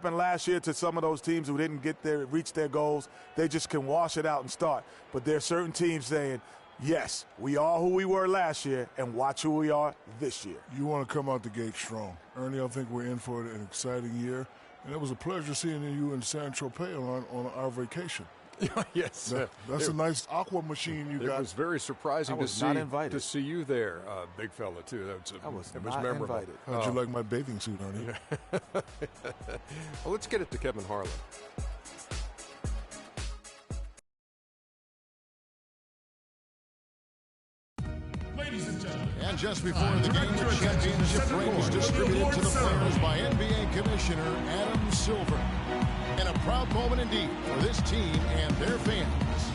happened last year to some of those teams who didn't reach their goals. They just can wash it out and start. But there are certain teams saying, yes, we are who we were last year, and watch who we are this year. You want to come out the gate strong. Ernie, I think we're in for an exciting year. And it was a pleasure seeing you in San Tropez on our vacation. Yes. That's a nice aqua machine you got. It was very surprising to see you there, big fella, too. I was memorable. invited. How'd you like my bathing suit, Ernie? Yeah. Well, let's get it to Kevin Harlan. And just before the game, the championship ring is distributed to the players by NBA Commissioner Adam Silver. And a proud moment indeed for this team and their fans.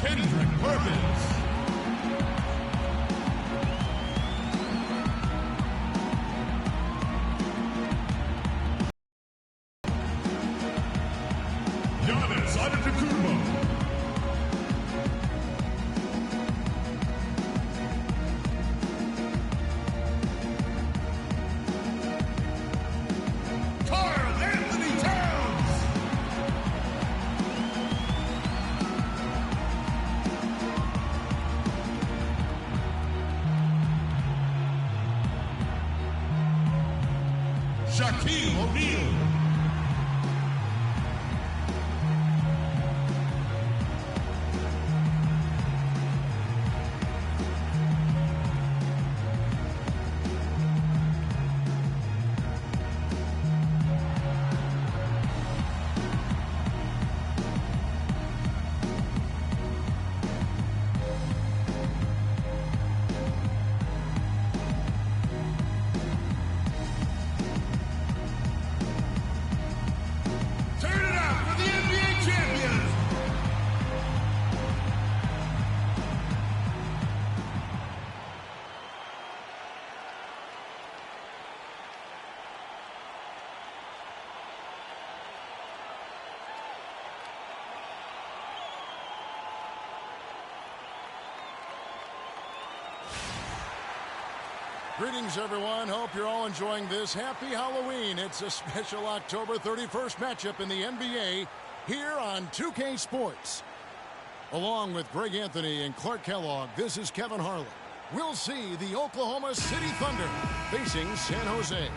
Kendrick Perkins. Giannis Antetokounmpo. Shaquille O'Neal. Greetings, everyone. Hope you're all enjoying this. Happy Halloween. It's a special October 31st matchup in the NBA here on 2K Sports. Along with Greg Anthony and Clark Kellogg, this is Kevin Harlan. We'll see the Oklahoma City Thunder facing San Jose.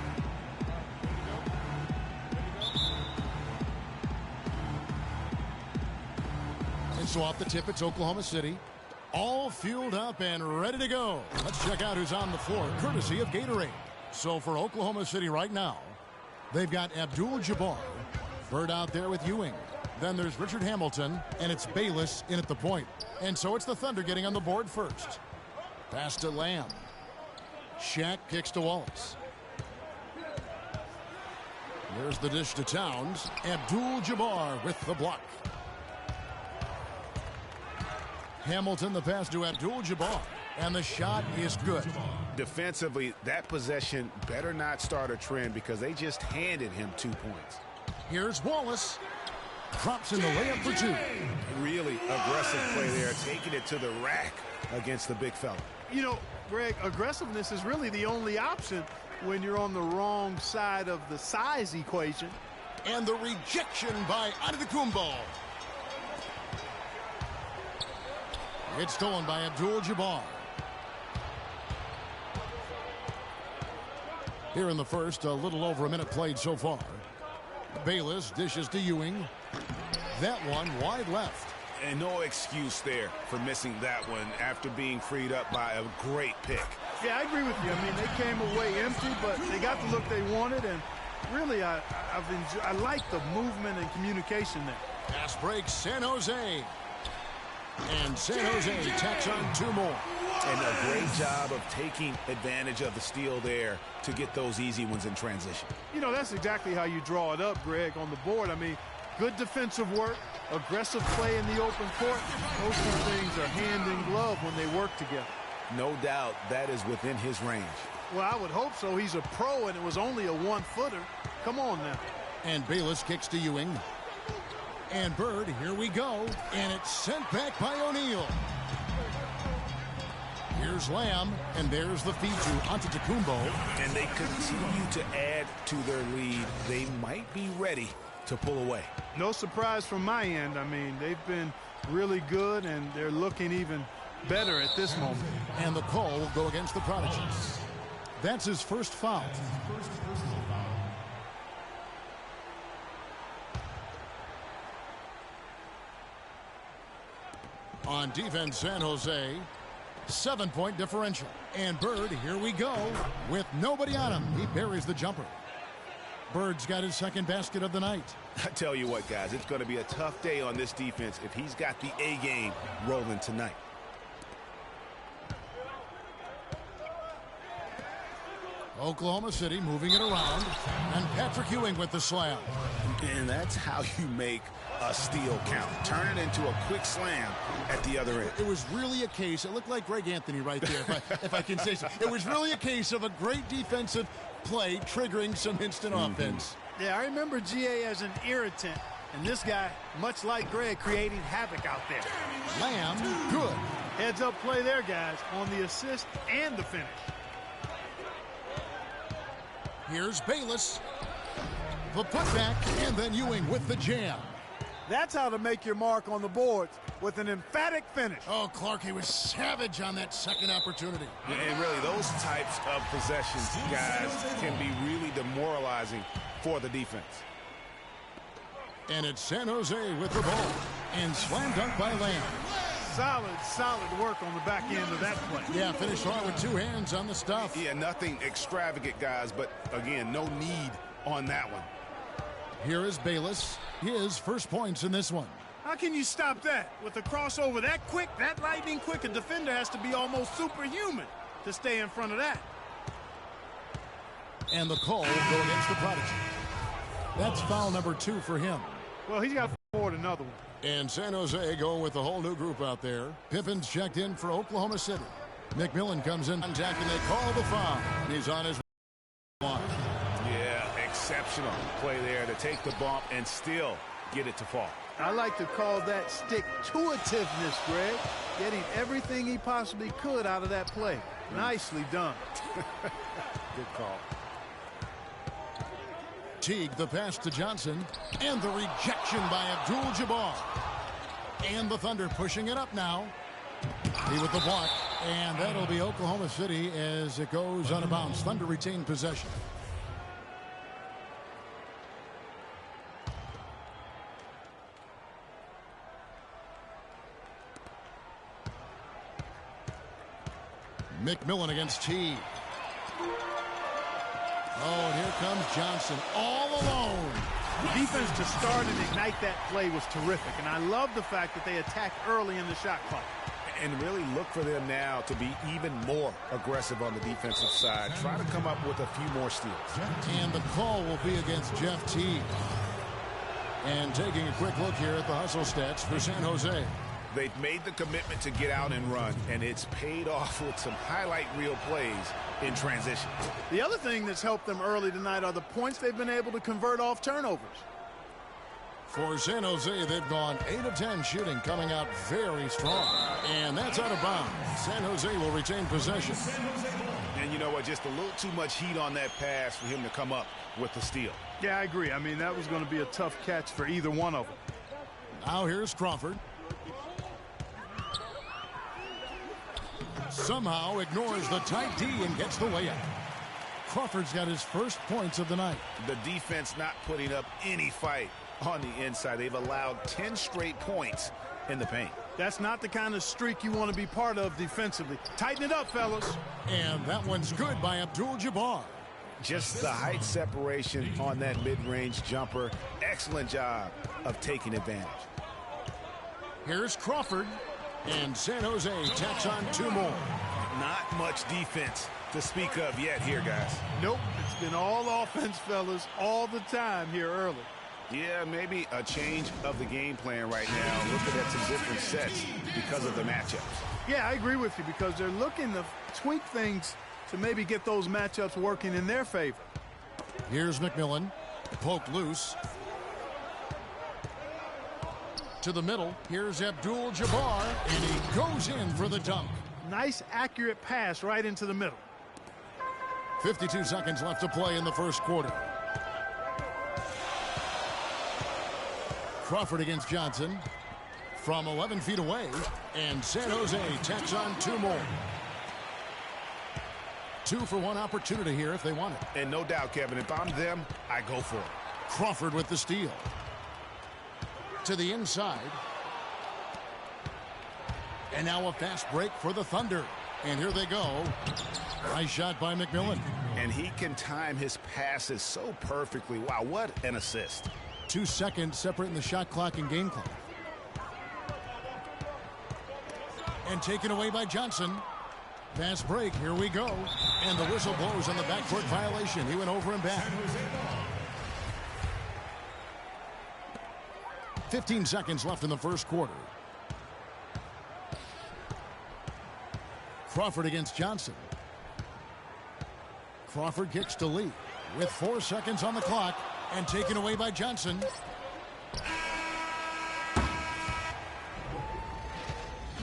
And so off the tip, it's Oklahoma City. All fueled up and ready to go. Let's check out who's on the floor, courtesy of Gatorade. So for Oklahoma City right now, they've got Abdul-Jabbar. Bird out there with Ewing. Then there's Richard Hamilton, and it's Bayless in at the point. And so it's the Thunder getting on the board first. Pass to Lamb. Shaq kicks to Wallace. There's the dish to Towns. Abdul-Jabbar with the block. Hamilton, the pass to Abdul-Jabbar, and the shot is good. Defensively, that possession better not start a trend because they just handed him 2 points. Here's Wallace. Drops in the layup for two. Really aggressive play there, taking it to the rack against the big fella. You know, Greg, aggressiveness is really the only option when you're on the wrong side of the size equation. And the rejection by Antetokounmpo. It's stolen by Abdul-Jabbar. Here in the first, a little over a minute played so far. Bayless dishes to Ewing. That one wide left. And no excuse there for missing that one after being freed up by a great pick. Yeah, I agree with you. I mean, they came away empty, but they got the look they wanted, and really, I like the movement and communication there. Pass breaks San Jose. And San Jose tacks on two more. And a great job of taking advantage of the steal there to get those easy ones in transition. You know, that's exactly how you draw it up, Greg, on the board. I mean, good defensive work, aggressive play in the open court. Those two things are hand in glove when they work together. No doubt that is within his range. Well, I would hope so. He's a pro, and it was only a one-footer. Come on now. And Bayless kicks to Ewing. And Bird, here we go. And it's sent back by O'Neal. Here's Lamb, and there's the feed to Antetokounmpo. And they continue to add to their lead. They might be ready to pull away. No surprise from my end. I mean, they've been really good, and they're looking even better at this moment. And the call will go against the Prodigy. That's his first foul. On defense, San Jose, 7-point differential. And Bird, here we go, with nobody on him. He buries the jumper. Bird's got his second basket of the night. I tell you what, guys, it's going to be a tough day on this defense if he's got the A game rolling tonight. Oklahoma City moving it around, and Patrick Ewing with the slam. And that's how you make a steal count. Turn it into a quick slam at the other end. It was really a case, it looked like Greg Anthony right there, if I can say so. It was really a case of a great defensive play triggering some instant offense. Yeah, I remember GA as an irritant, and this guy, much like Greg, creating havoc out there. Lamb, good. Heads up play there, guys, on the assist and the finish. Here's Bayless. The putback, and then Ewing with the jam. That's how to make your mark on the boards, with an emphatic finish. Oh, Clark, he was savage on that second opportunity. And really, those types of possessions, guys, can be really demoralizing for the defense. And it's San Jose with the ball. And slam dunk by Lamb. Solid work on the back end of that play. Yeah, finished hard with two hands on the stuff. Yeah, nothing extravagant, guys, but again, no need on that one. Here is Bayless. His first points in this one. How can you stop that? With a crossover that quick, that lightning quick, a defender has to be almost superhuman to stay in front of that. And the call will go against the Prodigy. That's foul number 2 for him. Well, he's got to forward another one. And San Jose going with a whole new group out there. Pippin's checked in for Oklahoma City. McMillan comes in contact, and they call the foul. He's on his one. Yeah, exceptional play there to take the bump and still get it to fall. I like to call that stick-to-itiveness, Greg. Getting everything he possibly could out of that play. Nicely done. Good call. Teague, the pass to Johnson, and the rejection by Abdul-Jabbar. And the Thunder pushing it up now. He with the block, and that'll be Oklahoma City as it goes out of bounds. Thunder retain possession. McMillan against Teague. Oh, and here comes Johnson all alone. The defense to start and ignite that play was terrific, and I love the fact that they attacked early in the shot clock. And really look for them now to be even more aggressive on the defensive side. Try to come up with a few more steals. And the call will be against Jeff Teague. And taking a quick look here at the hustle stats for San Jose. They've made the commitment to get out and run, and it's paid off with some highlight reel plays in transition. The other thing that's helped them early tonight are the points they've been able to convert off turnovers. For San Jose, they've gone 8 of 10 shooting, coming out very strong. And that's out of bounds. San Jose will retain possession. And you know what? Just a little too much heat on that pass for him to come up with the steal. Yeah, I agree. I mean, that was going to be a tough catch for either one of them. Now here's Crawford. Somehow ignores the tight D and gets the layup. Crawford's got his first points of the night. The defense not putting up any fight on the inside. They've allowed 10 straight points in the paint. That's not the kind of streak you want to be part of defensively. Tighten it up, fellas. And that one's good by Abdul-Jabbar. Just the height separation on that mid-range jumper. Excellent job of taking advantage. Here's Crawford. And San Jose tacks on 2 more. Not much defense to speak of yet here, guys. Nope. It's been all offense, fellas, all the time here early. Yeah, maybe a change of the game plan right now. Looking at some different sets because of the matchups. Yeah, I agree with you because they're looking to tweak things to maybe get those matchups working in their favor. Here's McMillan. Poked loose. To the middle. Here's Abdul-Jabbar, and he goes in for the dunk. Nice, accurate pass right into the middle. 52 seconds left to play in the first quarter. Crawford against Johnson from 11 feet away, and San Jose tacks on 2 more. 2-for-1 opportunity here if they want it. And no doubt, Kevin, if I'm them, I go for it. Crawford with the steal. To the inside. And now a fast break for the Thunder. And here they go. Nice shot by McMillan. And he can time his passes so perfectly. Wow, what an assist. 2 seconds separating the shot clock and game clock. And taken away by Johnson. Fast break, here we go. And the whistle blows on the backcourt violation. He went over and back. 15 seconds left in the first quarter. Crawford against Johnson. Crawford kicks to Lee with 4 seconds on the clock and taken away by Johnson.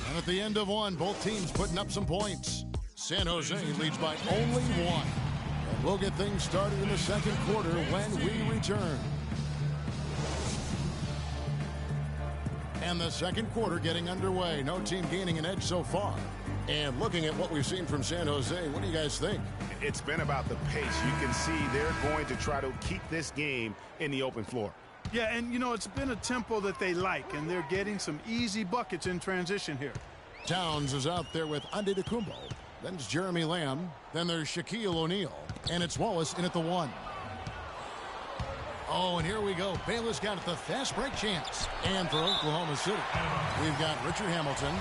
And at the end of one, both teams putting up some points. San Jose leads by only 1. And we'll get things started in the second quarter when we return. And the second quarter getting underway. No team gaining an edge so far. And looking at what we've seen from San Jose, what do you guys think? It's been about the pace. You can see they're going to try to keep this game in the open floor. Yeah, and, you know, it's been a tempo that they like, and they're getting some easy buckets in transition here. Towns is out there with Antetokounmpo. Then it's Jeremy Lamb. Then there's Shaquille O'Neal. And it's Wallace in at the 1. Oh, and here we go. Bayless got the fast break chance. And for Oklahoma City, we've got Richard Hamilton.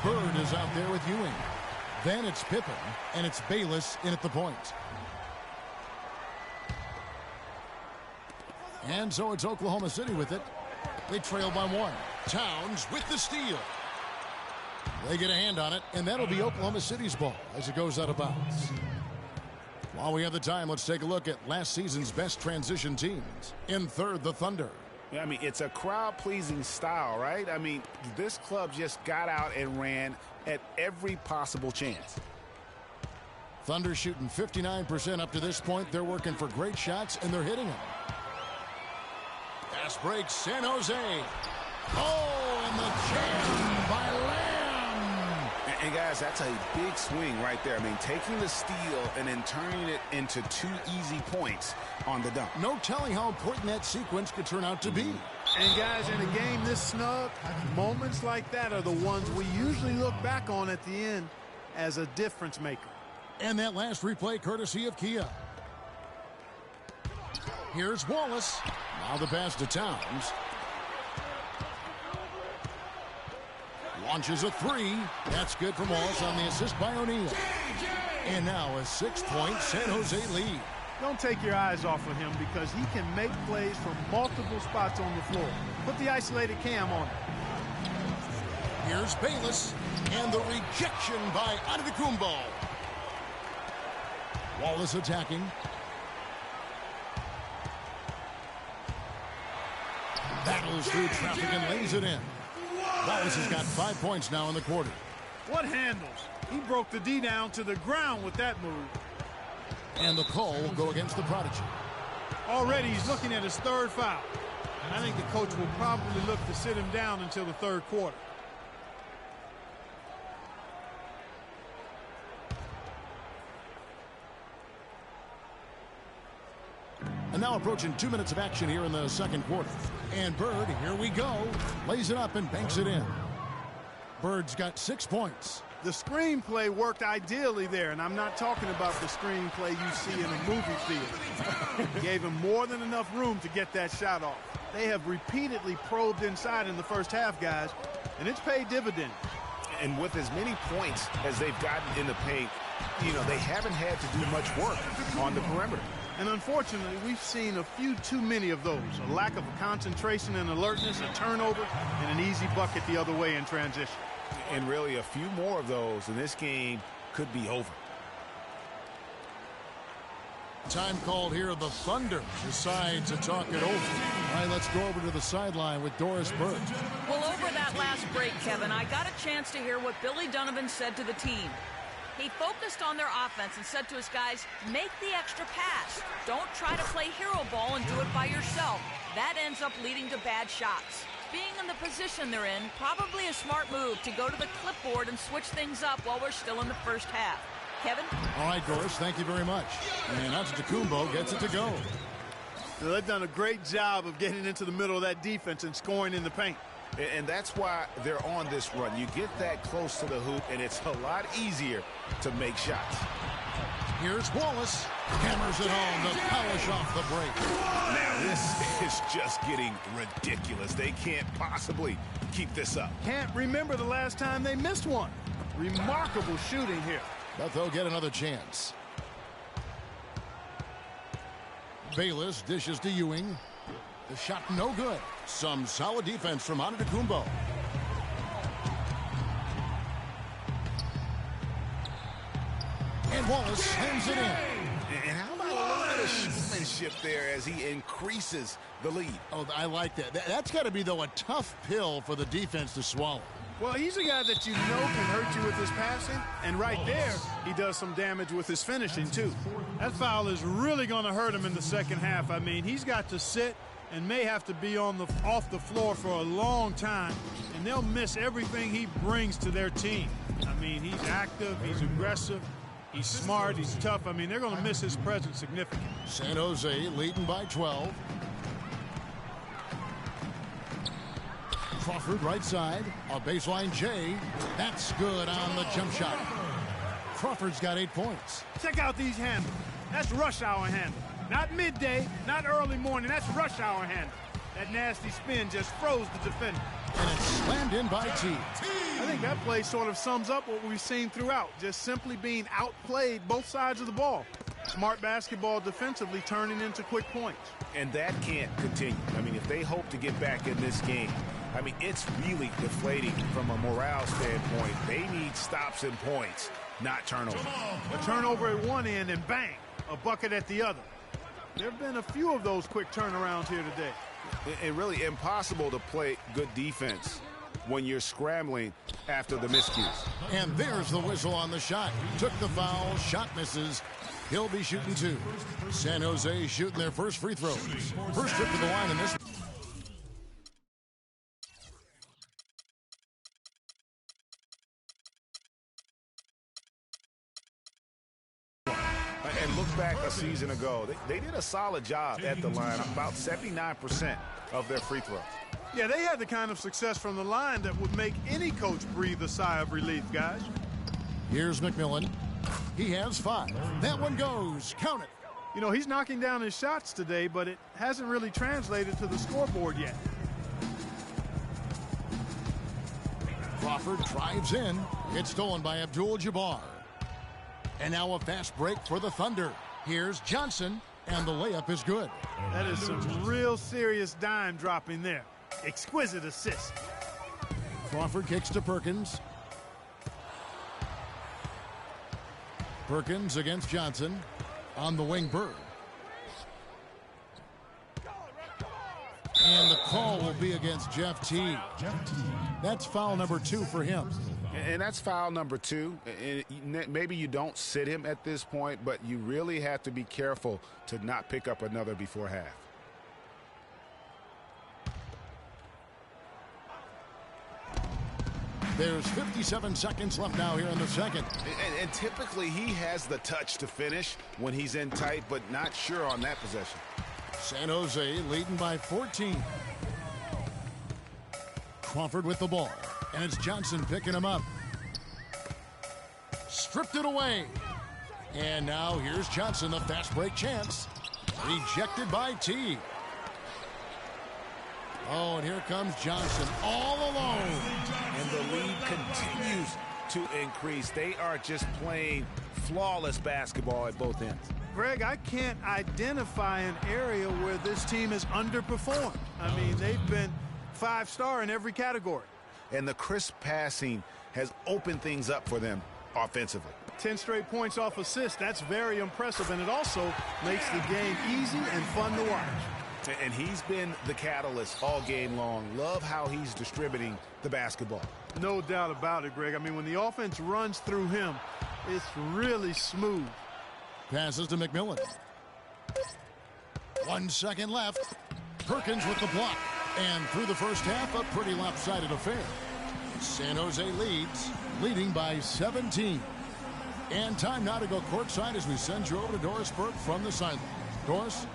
Bird is out there with Ewing. Then it's Pippen, and it's Bayless in at the point. And so it's Oklahoma City with it. They trail by 1. Towns with the steal. They get a hand on it, and that'll be Oklahoma City's ball as it goes out of bounds. While we have the time, let's take a look at last season's best transition teams. In third, the Thunder. I mean, it's a crowd-pleasing style, right? I mean, this club just got out and ran at every possible chance. Thunder shooting 59% up to this point. They're working for great shots, and they're hitting them. Fast break, San Jose. Oh, and the jam by Lamb. And guys, that's a big swing right there. I mean, taking the steal and then turning it into 2 easy points on the dunk. No telling how important that sequence could turn out to be. And guys, in a game this snug, moments like that are the ones we usually look back on at the end as a difference maker. And that last replay courtesy of Kia. Here's Wallace. Now the pass to Towns. Launches a 3. That's good from Wallace on the assist by O'Neal. And now a 6-point San Jose lead. Don't take your eyes off of him because he can make plays from multiple spots on the floor. Put the isolated cam on it. Here's Bayless. And the rejection by Antetokounmpo. Wallace attacking. Battles through traffic and lays it in. Wallace has got 5 points now in the quarter. What handles? He broke the D down to the ground with that move. And the call will go against the Prodigy. Already he's looking at his 3rd foul. I think the coach will probably look to sit him down until the 3rd quarter. And now approaching 2 minutes of action here in the second quarter. And Bird, here we go, lays it up and banks it in. Bird's got 6 points. The screenplay worked ideally there, and I'm not talking about the screenplay you see in a movie theater. Gave him more than enough room to get that shot off. They have repeatedly probed inside in the first half, guys, and it's paid dividends. And with as many points as they've gotten in the paint, you know, they haven't had to do much work on the perimeter. And unfortunately, we've seen a few too many of those. A lack of concentration and alertness, a turnover, and an easy bucket the other way in transition. And really a few more of those, and this game could be over. Time called here. The Thunder decide to talk it over. All right, let's go over to the sideline with Doris Burke. Well, over that last break, Kevin, I got a chance to hear what Billy Donovan said to the team. He focused on their offense and said to his guys, make the extra pass. Don't try to play hero ball and do it by yourself. That ends up leading to bad shots. Being in the position they're in, probably a smart move to go to the clipboard and switch things up while we're still in the first half. Kevin? All right, Doris, thank you very much. And Antetokounmpo gets it to go. Now, they've done a great job of getting into the middle of that defense and scoring in the paint. And that's why they're on this run. You get that close to the hoop, and it's a lot easier to make shots. Here's Wallace. Hammers it home to polish off the break. Now, this is just getting ridiculous. They can't possibly keep this up. Can't remember the last time they missed one. Remarkable shooting here. But they'll get another chance. Bayless dishes to Ewing. The shot no good. Some solid defense from Antetokounmpo. And Wallace slams it in. And how about a little bit of showmanship there as he increases the lead? Oh, I like that. That's got to be, though, a tough pill for the defense to swallow. Well, he's a guy that you know can hurt you with his passing, and right there, he does some damage with his finishing, too. That foul is really going to hurt him in the second half. I mean, he's got to sit and may have to be off the floor for a long time, and they'll miss everything he brings to their team. I mean, he's active, he's aggressive, he's smart, he's tough. I mean, they're going to miss his presence significantly. San Jose leading by 12. Crawford right side, a baseline J. That's good on the jump shot. Crawford's got 8 points. Check out these handles. That's rush hour handle. Not midday, not early morning. That's rush hour handle. That nasty spin just froze the defender. And it's slammed in by T. I think that play sort of sums up what we've seen throughout. Just simply being outplayed both sides of the ball. Smart basketball defensively turning into quick points. And that can't continue. I mean, if they hope to get back in this game, I mean, it's really deflating from a morale standpoint. They need stops and points, not turnovers. A turnover at one end and bang, a bucket at the other. There have been a few of those quick turnarounds here today. It's really impossible to play good defense when you're scrambling after the miscues. And there's the whistle on the shot. Took the foul, shot misses. He'll be shooting 2. San Jose shooting their first free throws. First trip to the line in this. And look back a season ago, they did a solid job at the line, about 79% of their free throws. Yeah, they had the kind of success from the line that would make any coach breathe a sigh of relief, guys. Here's McMillan. He has 5. That one goes. Count it. You know, he's knocking down his shots today, but it hasn't really translated to the scoreboard yet. Crawford drives in. It's stolen by Abdul-Jabbar. And now a fast break for the Thunder. Here's Johnson, and the layup is good. That is some real serious dime dropping there. Exquisite assist. Crawford kicks to Perkins. Perkins against Johnson. On the wing, Bird. And the call will be against Jeff Teague. That's foul number 2 for him. And that's foul number 2. And maybe you don't sit him at this point, but you really have to be careful to not pick up another before half. There's 57 seconds left now here in the second. And typically he has the touch to finish when he's in tight, but not sure on that possession. San Jose leading by 14. Crawford with the ball. And it's Johnson picking him up. Stripped it away. And now here's Johnson, the fast break chance. Rejected by T. Oh, and here comes Johnson all alone. And the lead continues to increase. They are just playing flawless basketball at both ends. Greg, I can't identify an area where this team has underperformed. I mean, they've been 5-star in every category. And the crisp passing has opened things up for them offensively. 10 straight points off assists. That's very impressive, and it also makes the game easy and fun to watch. And he's been the catalyst all game long. Love how he's distributing the basketball. No doubt about it, Greg. I mean, when the offense runs through him, it's really smooth. Passes to McMillan. 1 second left. Perkins with the block. And through the first half, a pretty lopsided affair. San Jose leading by 17. And time now to go courtside as we send you over to Doris Burke from the sideline. Doris?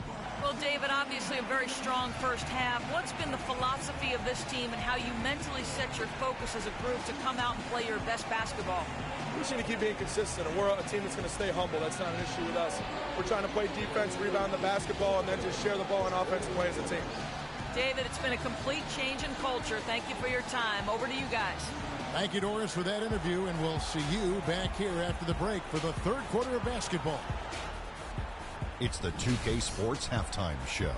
Well, David, obviously a very strong first half. What's been the philosophy of this team and how you mentally set your focus as a group to come out and play your best basketball? We just need to keep being consistent, and we're a team that's going to stay humble. That's not an issue with us. We're trying to play defense, rebound the basketball, and then just share the ball on offense and play as a team. David, it's been a complete change in culture. Thank you for your time. Over to you guys. Thank you, Doris, for that interview, and we'll see you back here after the break for the third quarter of basketball. It's the 2K Sports Halftime Show.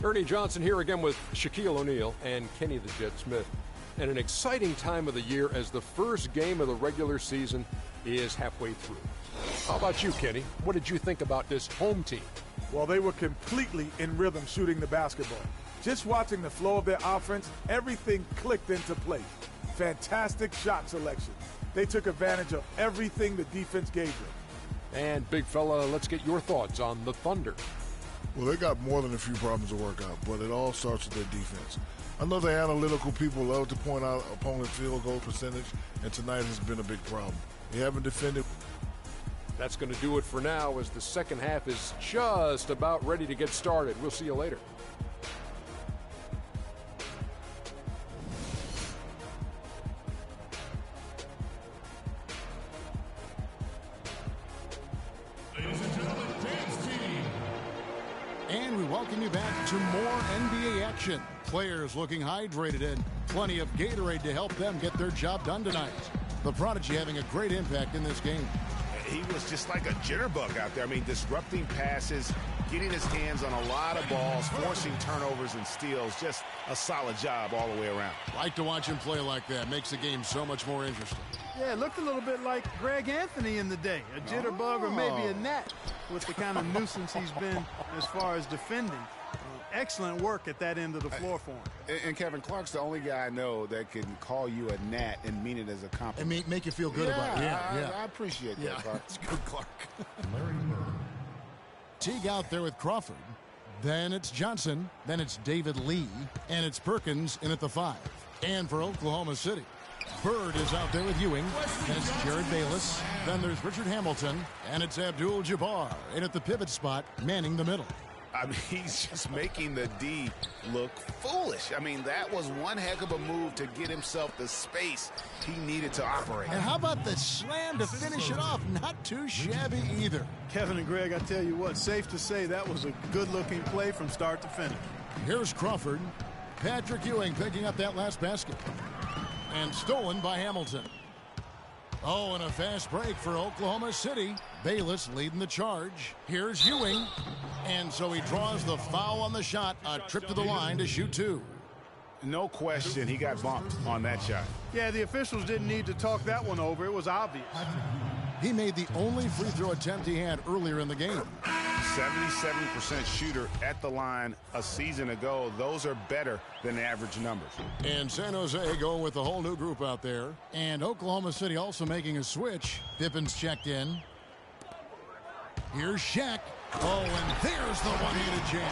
Ernie Johnson here again with Shaquille O'Neal and Kenny the Jet Smith. And an exciting time of the year as the first game of the regular season is halfway through. How about you, Kenny? What did you think about this home team? Well, they were completely in rhythm shooting the basketball. Just watching the flow of their offense, everything clicked into place. Fantastic shot selection. They took advantage of everything the defense gave them. And, big fella, let's get your thoughts on the Thunder. Well, they got more than a few problems to work out, but it all starts with their defense. I know the analytical people love to point out opponent field goal percentage, and tonight has been a big problem. They haven't defended. That's going to do it for now as the second half is just about ready to get started. We'll see you later. And we welcome you back to more NBA action. Players looking hydrated and plenty of Gatorade to help them get their job done tonight. The Prodigy having a great impact in this game. He was just like a jitterbug out there. I mean, disrupting passes, getting his hands on a lot of balls, forcing turnovers and steals. Just a solid job all the way around. Like to watch him play like that. Makes the game so much more interesting. Yeah, it looked a little bit like Greg Anthony in the day. A jitterbug or maybe a gnat with the kind of nuisance he's been as far as defending. Excellent work at that end of the floor for him. And Kevin Clark's the only guy I know that can call you a gnat and mean it as a compliment. And make you feel good about it. Yeah. I appreciate that, Clark. It's good, Clark. Larry Bird. Teague out there with Crawford. Then it's Johnson. Then it's David Lee. And it's Perkins in at the 5. And for Oklahoma City, Bird is out there with Ewing. Then it's Jared Bayless. Then there's Richard Hamilton. And it's Abdul-Jabbar in at the pivot spot, manning the middle. I mean, he's just making the D look foolish. I mean, that was one heck of a move to get himself the space he needed to operate. And how about the slam to finish it off? Not too shabby either. Kevin and Greg, I tell you what, safe to say that was a good-looking play from start to finish. Here's Crawford. Patrick Ewing picking up that last basket. And stolen by Hamilton. Oh, and a fast break for Oklahoma City. Bayless leading the charge. Here's Ewing. And so he draws the foul on the shot. A trip to the line to shoot 2. No question, he got bumped on that shot. Yeah, the officials didn't need to talk that one over. It was obvious. He made the only free throw attempt he had earlier in the game. 77% shooter at the line a season ago. Those are better than average numbers. And San Jose going with a whole new group out there. And Oklahoma City also making a switch. Pippin's checked in. Here's Shaq. Oh, and there's the one-handed jam.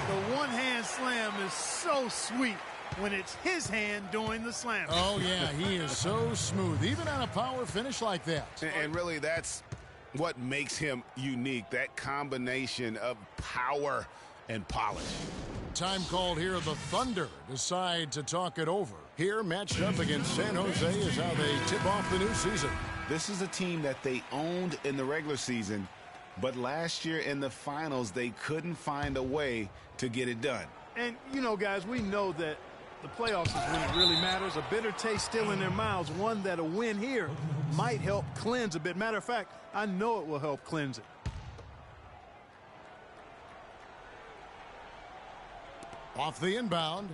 The one-hand slam is so sweet when it's his hand doing the slam. Oh, yeah, he is so smooth, even on a power finish like that. And really, that's what makes him unique, that combination of power and polish. Time called here. The Thunder decide to talk it over. Here, matched up against San Jose is how they tip off the new season. This is a team that they owned in the regular season, but last year in the finals, they couldn't find a way to get it done. And, you know, guys, we know that the playoffs is when it really matters. A bitter taste still in their mouths, one that a win here might help cleanse a bit. Matter of fact, I know it will help cleanse it. Off the inbound.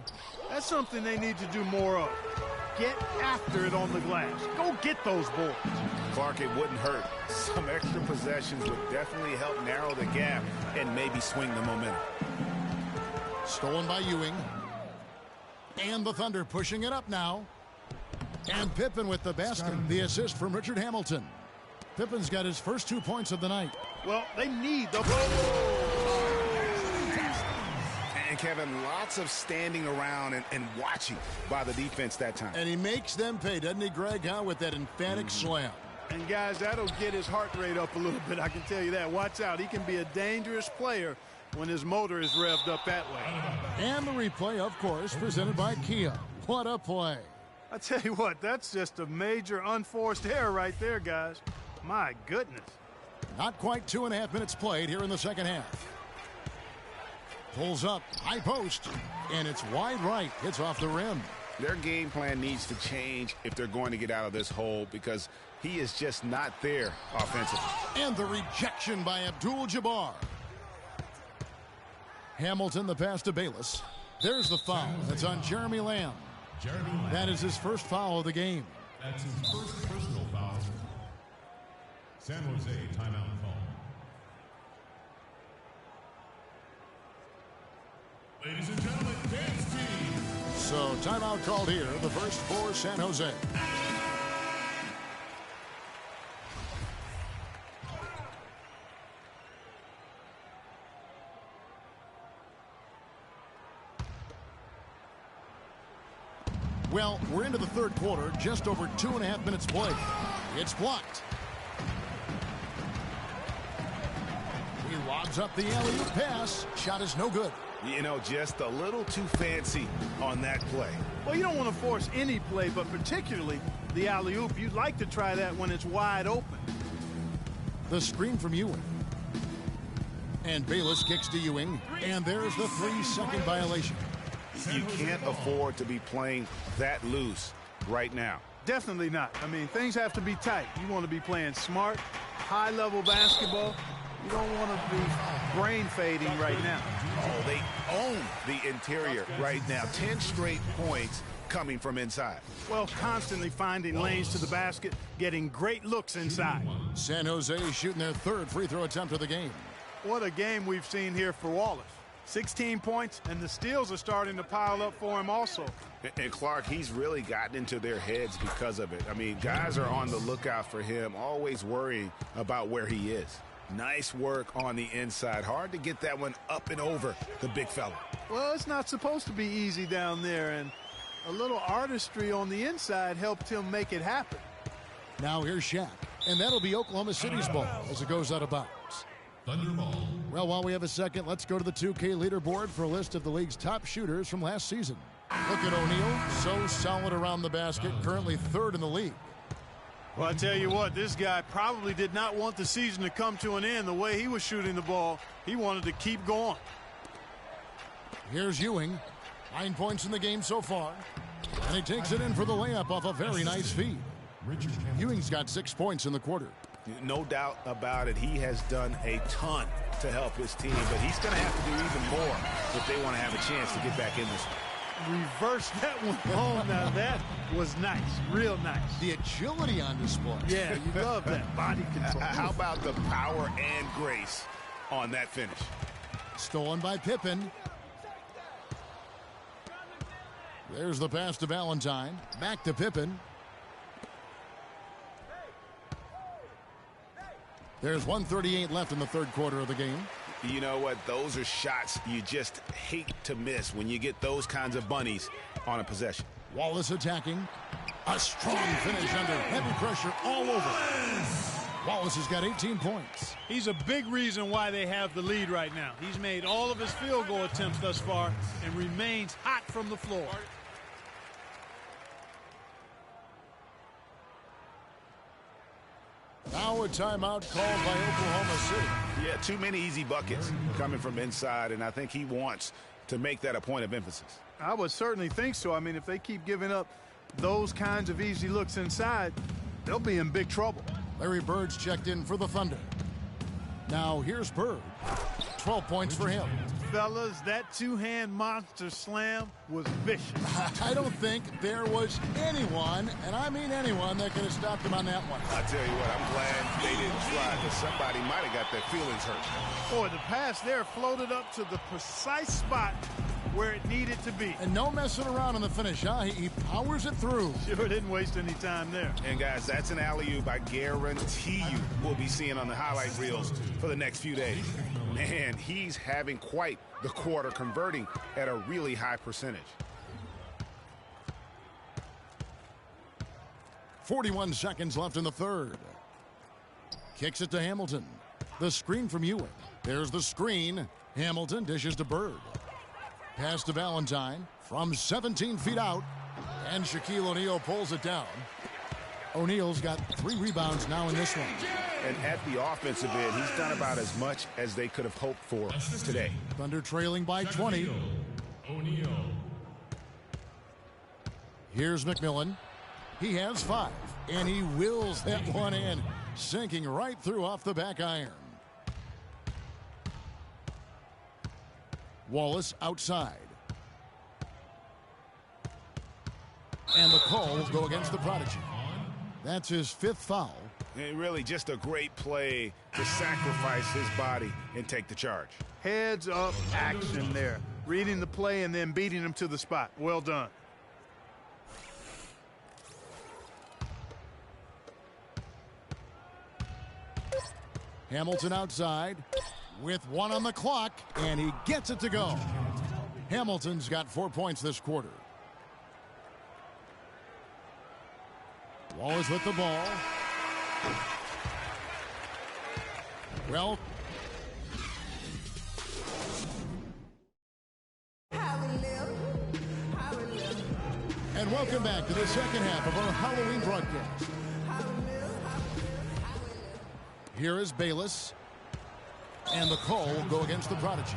That's something they need to do more of. Get after it on the glass. Go get those boards. Clark, it wouldn't hurt. Some extra possessions would definitely help narrow the gap and maybe swing the momentum. Stolen by Ewing. And the Thunder pushing it up now. And Pippen with the basket. The assist from Richard Hamilton. Pippen's got his first 2 points of the night. Well, they need the... And Kevin, lots of standing around and watching by the defense that time. And he makes them pay, doesn't he, Greg, huh, with that emphatic slam. And, guys, that'll get his heart rate up a little bit, I can tell you that. Watch out. He can be a dangerous player when his motor is revved up that way. And the replay, of course, presented by Kia. What a play. I tell you what, that's just a major unforced error right there, guys. My goodness. Not quite 2.5 minutes played here in the second half. Pulls up, high post, and it's wide right. Hits off the rim. Their game plan needs to change if they're going to get out of this hole because he is just not there offensively. And the rejection by Abdul-Jabbar. Hamilton, the pass to Bayless. There's the foul. That's on Jeremy Lamb. That is his first foul of the game. That's his first personal foul. San Jose timeout call. Ladies and gentlemen, dance team. So timeout called here, the first for San Jose. Well, we're into the third quarter, just over 2.5 minutes played. It's blocked. He lobs up the alley-oop pass. Shot is no good. You know, just a little too fancy on that play. Well, you don't want to force any play, but particularly the alley-oop. You'd like to try that when it's wide open. The screen from Ewing. And Bayless kicks to Ewing. And there's the 3-second violation. You can't afford to be playing that loose right now. Definitely not. I mean, things have to be tight. You want to be playing smart, high-level basketball. You don't want to be brain fading right now. Oh, they own the interior right now. 10 straight points coming from inside. Well, constantly finding lanes to the basket, getting great looks inside. San Jose shooting their third free throw attempt of the game. What a game we've seen here for Wallace. 16 points, and the steals are starting to pile up for him also. And Clark, he's really gotten into their heads because of it. I mean, guys are on the lookout for him, always worrying about where he is. Nice work on the inside. Hard to get that one up and over the big fella. Well, it's not supposed to be easy down there, and a little artistry on the inside helped him make it happen. Now here's Shaq, and that'll be Oklahoma City's ball as it goes out of bounds. Thunderball. Well, while we have a second, let's go to the 2K leaderboard for a list of the league's top shooters from last season. Look at O'Neal, so solid around the basket, currently third in the league. Well, I tell you what, this guy probably did not want the season to come to an end the way he was shooting the ball. He wanted to keep going. Here's Ewing. 9 points in the game so far. And he takes it in for the layup off a very nice feed. Ewing's got 6 points in the quarter. No doubt about it. He has done a ton to help his team, but he's going to have to do even more if they want to have a chance to get back in this one. Reverse that one home. Now that was nice, real nice. The agility on display. Yeah, you love that body control. How about the power and grace on that finish? Stolen by Pippen. There's the pass to Valentine. Back to Pippen. There's 1:38 left in the third quarter of the game. You know what? Those are shots you just hate to miss when you get those kinds of bunnies on a possession. Wallace attacking. A strong finish under heavy pressure all over. Wallace has got 18 points. He's a big reason why they have the lead right now. He's made all of his field goal attempts thus far and remains hot from the floor. Now a timeout called by Oklahoma City. Yeah, too many easy buckets coming from inside, and I think he wants to make that a point of emphasis. I would certainly think so. I mean, if they keep giving up those kinds of easy looks inside, they'll be in big trouble. Larry Bird's checked in for the Thunder. Now here's Bird. 12 points for him. Fellas, that two-hand monster slam was vicious. I don't think there was anyone, and I mean anyone, that could have stopped him on that one. I tell you what, I'm glad they didn't try, because somebody might have got their feelings hurt. Boy, the pass there floated up to the precise spot where it needed to be. And no messing around in the finish, huh? He powers it through. Sure didn't waste any time there. And guys, that's an alley-oop I guarantee you we'll be seeing on the highlight reels for the next few days. Man, he's having quite the quarter, converting at a really high percentage. 41 seconds left in the third. Kicks it to Hamilton. The screen from Ewing. There's the screen. Hamilton dishes to Bird. Pass to Valentine from 17 feet out. And Shaquille O'Neal pulls it down. O'Neal's got 3 rebounds now in this one. And at the offensive end, he's done about as much as they could have hoped for today. Thunder trailing by 20. Here's McMillan. He has 5, and he wills that one in, sinking right through off the back iron. Wallace outside. And the call will go against the Prodigy. That's his 5th foul. And really just a great play to sacrifice his body and take the charge. Heads up action there. Reading the play and then beating him to the spot. Well done. Hamilton outside with 1 on the clock, and he gets it to go. Hamilton's got 4 points this quarter. Wallace with the ball. Well, and welcome back to the second half of our Halloween broadcast. Here is Bayless, and the call will go against the Prodigy.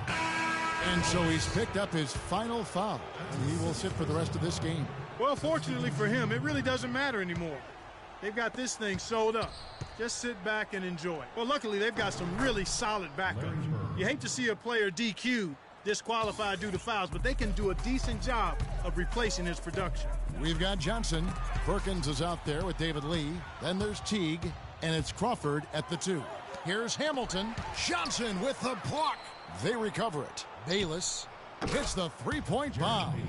And so he's picked up his final foul, and he will sit for the rest of this game. Well, fortunately for him, it really doesn't matter anymore. They've got this thing sewed up. Just sit back and enjoy. Well, luckily, they've got some really solid backup. You hate to see a player DQ'd, disqualified due to fouls, but they can do a decent job of replacing his production. We've got Johnson. Perkins is out there with David Lee. Then there's Teague, and it's Crawford at the 2. Here's Hamilton. Johnson with the block. They recover it. Bayless hits the 3-point bomb.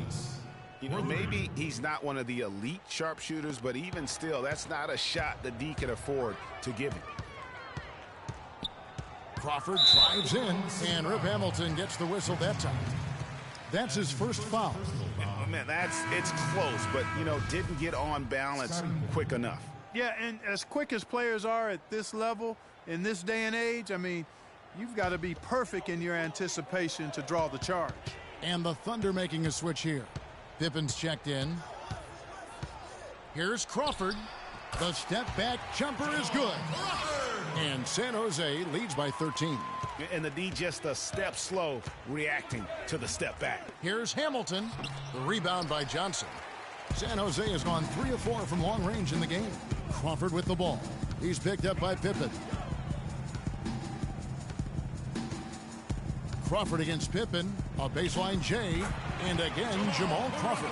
You know, maybe he's not one of the elite sharpshooters, but even still, that's not a shot that D can afford to give him. Crawford drives in, and Rip Hamilton gets the whistle that time. That's his first foul. Oh, man, it's close, but, you know, didn't get on balance quick enough. Yeah, and as quick as players are at this level, in this day and age, I mean, you've got to be perfect in your anticipation to draw the charge. And the Thunder making a switch here. Pippen's checked in. Here's Crawford. The step back jumper is good. And San Jose leads by 13. And the D just a step slow reacting to the step back. Here's Hamilton. The rebound by Johnson. San Jose has gone 3 of 4 from long range in the game. Crawford with the ball. He's picked up by Pippen. Crawford against Pippen. A baseline J. And again, Jamal Crawford.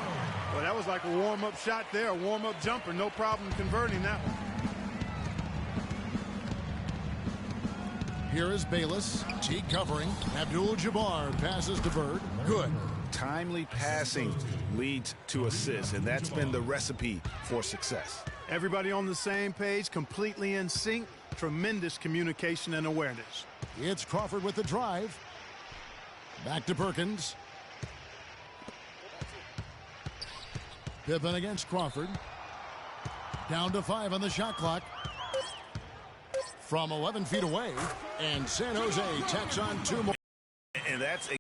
Well, that was like a warm-up shot there, a warm-up jumper. No problem converting that one. Here is Bayless. Teague covering. Abdul-Jabbar passes to Bird. Good. Timely passing leads to assists, and that's been the recipe for success. Everybody on the same page, completely in sync. Tremendous communication and awareness. It's Crawford with the drive. Back to Perkins. Pippen against Crawford. Down to 5 on the shot clock. From 11 feet away. And San Jose tacks on 2 more. And that's a...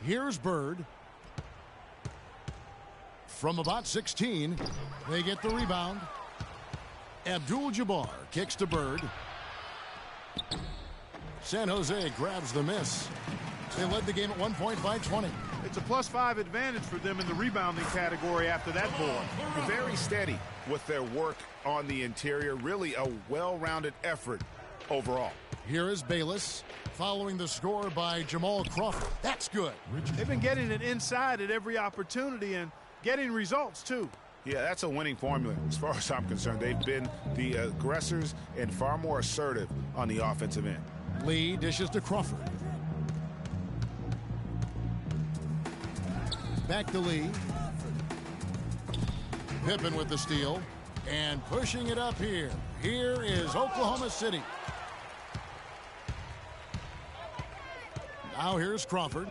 Here's Bird. From about 16, they get the rebound. Abdul-Jabbar kicks to Bird. San Jose grabs the miss. They led the game at 1 point by 20. It's a +5 advantage for them in the rebounding category after that board. Very steady with their work on the interior. Really a well-rounded effort overall. Here is Bayless following the score by Jamal Crawford. That's good. They've been getting it inside at every opportunity and getting results, too. Yeah, that's a winning formula as far as I'm concerned. They've been the aggressors and far more assertive on the offensive end. Lee dishes to Crawford. Back to Lee. Pippen with the steal. And pushing it up here. Here is Oklahoma City. Now here's Crawford.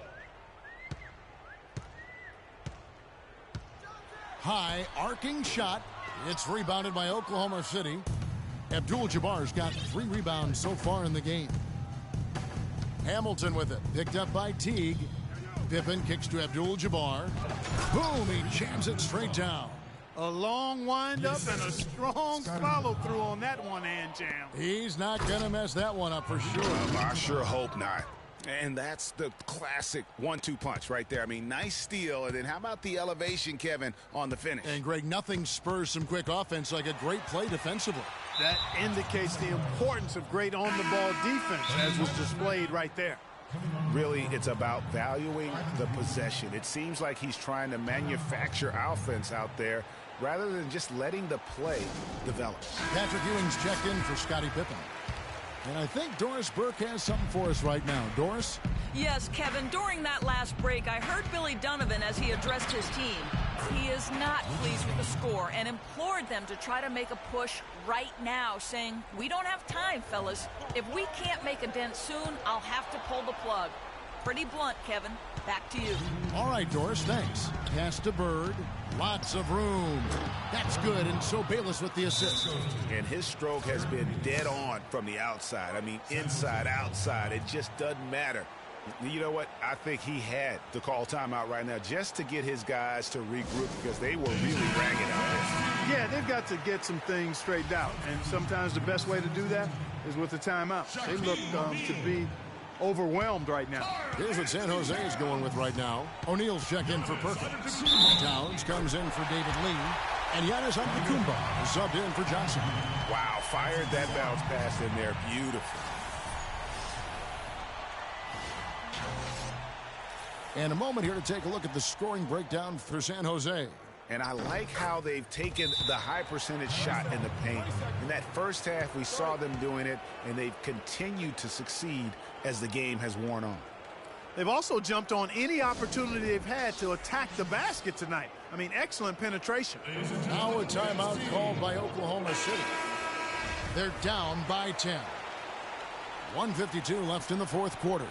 High arcing shot. It's rebounded by Oklahoma City. Abdul-Jabbar's got 3 rebounds so far in the game. Hamilton with it. Picked up by Teague. Pippen kicks to Abdul-Jabbar. Boom, he jams it straight down. A long wind-up and a strong follow-through on that one-hand jam. He's not going to mess that one up for sure. I sure hope not. And that's the classic 1-2 punch right there. I mean, nice steal. And then how about the elevation, Kevin, on the finish? And, Greg, nothing spurs some quick offense like a great play defensively. That indicates the importance of great on-the-ball defense, as was displayed right there. Really, it's about valuing the possession. It seems like he's trying to manufacture offense out there rather than just letting the play develop. Patrick Ewing's checked in for Scottie Pippen. And I think Doris Burke has something for us right now. Doris? Yes, Kevin, during that last break, I heard Billy Donovan as he addressed his team. He is not pleased with the score and implored them to try to make a push right now, saying, "We don't have time, fellas. If we can't make a dent soon, I'll have to pull the plug." Pretty blunt, Kevin. Back to you. All right, Doris, thanks. Pass to Bird. Lots of room. That's good, and so Bayless with the assist. And his stroke has been dead on from the outside. I mean, inside, outside, it just doesn't matter. You know what? I think he had to call timeout right now just to get his guys to regroup because they were really ragged out there. Yeah, they've got to get some things straightened out, and sometimes the best way to do that is with a timeout. They look to be overwhelmed right now. Here's what San Jose is going with right now. O'Neal's check in for Perkins. Towns comes in for David Lee. And Giannis Antetokounmpo is subbed in for Johnson. Wow, fired that bounce pass in there. Beautiful. And a moment here to take a look at the scoring breakdown for San Jose. And I like how they've taken the high percentage shot in the paint. In that first half, we saw them doing it, and they've continued to succeed as the game has worn on. They've also jumped on any opportunity they've had to attack the basket tonight. I mean, excellent penetration. Now a timeout called by Oklahoma City. They're down by 10. 1:52 left in the fourth quarter.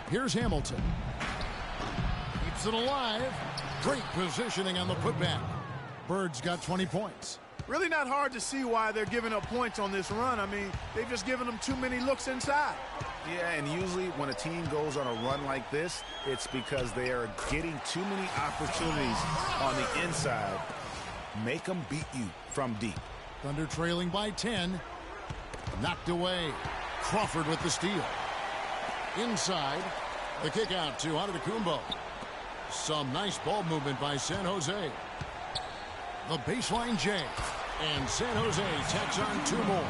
Here's Hamilton. Keeps it alive. Great positioning on the putback. Bird's got 20 points. Really not hard to see why they're giving up points on this run. I mean, they've just given them too many looks inside. Yeah, and usually when a team goes on a run like this, it's because they are getting too many opportunities on the inside. Make them beat you from deep. Thunder trailing by 10. Knocked away. Crawford with the steal. Inside. The kick out to Antetokounmpo. Some nice ball movement by San Jose. The baseline J. And San Jose tacks on 2 more.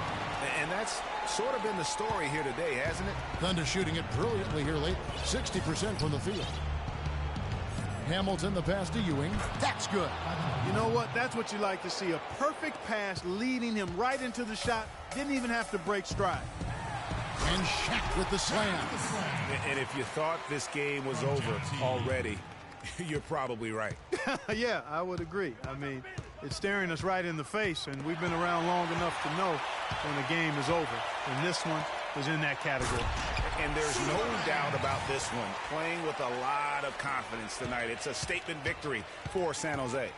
And that's sort of been the story here today, hasn't it? Thunder shooting it brilliantly here lately. 60% from the field. Hamilton, the pass to Ewing. That's good. You know what? That's what you like to see. A perfect pass leading him right into the shot. Didn't even have to break stride. And Shaq with the slam. And if you thought this game was over already, you're probably right. Yeah, I would agree. I mean, it's staring us right in the face, and we've been around long enough to know when a game is over. And this one was in that category. And there's no doubt about this one. Playing with a lot of confidence tonight. It's a statement victory for San Jose.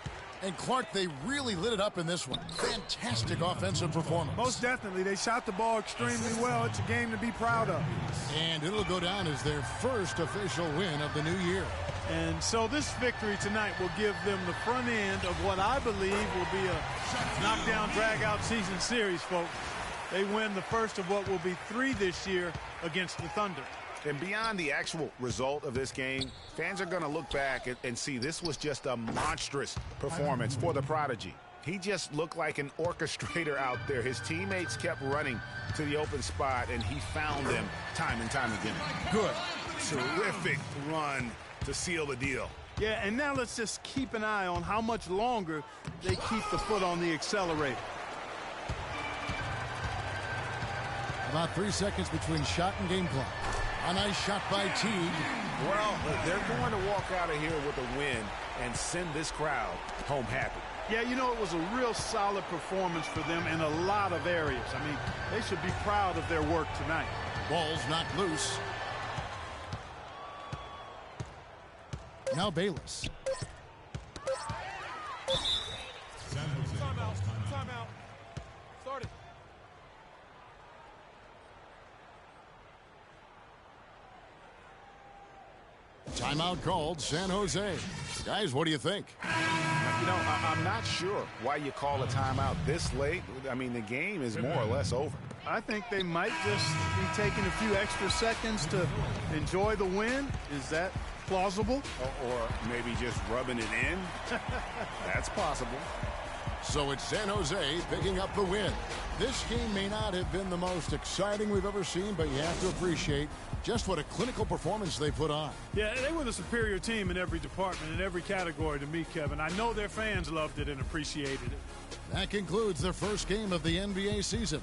And Clark, they really lit it up in this one. Fantastic offensive performance. Most definitely. They shot the ball extremely well. It's a game to be proud of. And it'll go down as their first official win of the new year. And so this victory tonight will give them the front end of what I believe will be a knockdown, drag-out season series, folks. They win the first of what will be 3 this year against the Thunder. And beyond the actual result of this game, fans are going to look back and see this was just a monstrous performance for the Prodigy. He just looked like an orchestrator out there. His teammates kept running to the open spot, and he found them time and time again. Good. Terrific run to seal the deal. Yeah, and now let's just keep an eye on how much longer they keep the foot on the accelerator. About 3 seconds between shot and game clock. A nice shot by Teague. Well, they're going to walk out of here with a win and send this crowd home happy. Yeah, you know, it was a real solid performance for them in a lot of areas. I mean, they should be proud of their work tonight. Ball's knocked loose. Now Bayless. Timeout. Start it. Timeout called, San Jose. Guys, what do you think? You know, I'm not sure why you call a timeout this late. I mean, the game is more or less over. I think they might just be taking a few extra seconds to enjoy the win. Is that plausible? Or maybe just rubbing it in. That's possible. So it's San Jose picking up the win. This game may not have been the most exciting we've ever seen, but you have to appreciate just what a clinical performance they put on. Yeah, they were the superior team in every department, in every category to me, Kevin. I know their fans loved it and appreciated it. That concludes the first game of the NBA season.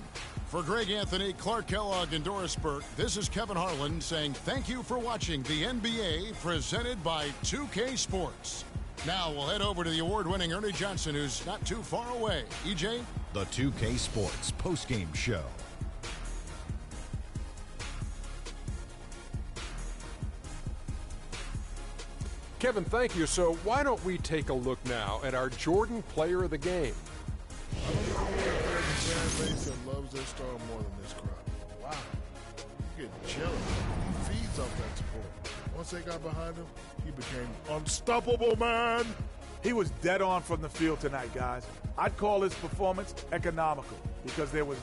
For Greg Anthony, Clark Kellogg, and Doris Burke, this is Kevin Harlan saying thank you for watching the NBA presented by 2K Sports. Now we'll head over to the award-winning Ernie Johnson, who's not too far away. EJ? The 2K Sports postgame show. Kevin, thank you. So why don't we take a look now at our Jordan Player of the Game? I don't know where there's a fan base that loves their star more than this crowd. Wow. You get jealous. He feeds off that support. Once they got behind him, he became unstoppable, man. He was dead on from the field tonight, guys. I'd call his performance economical because there was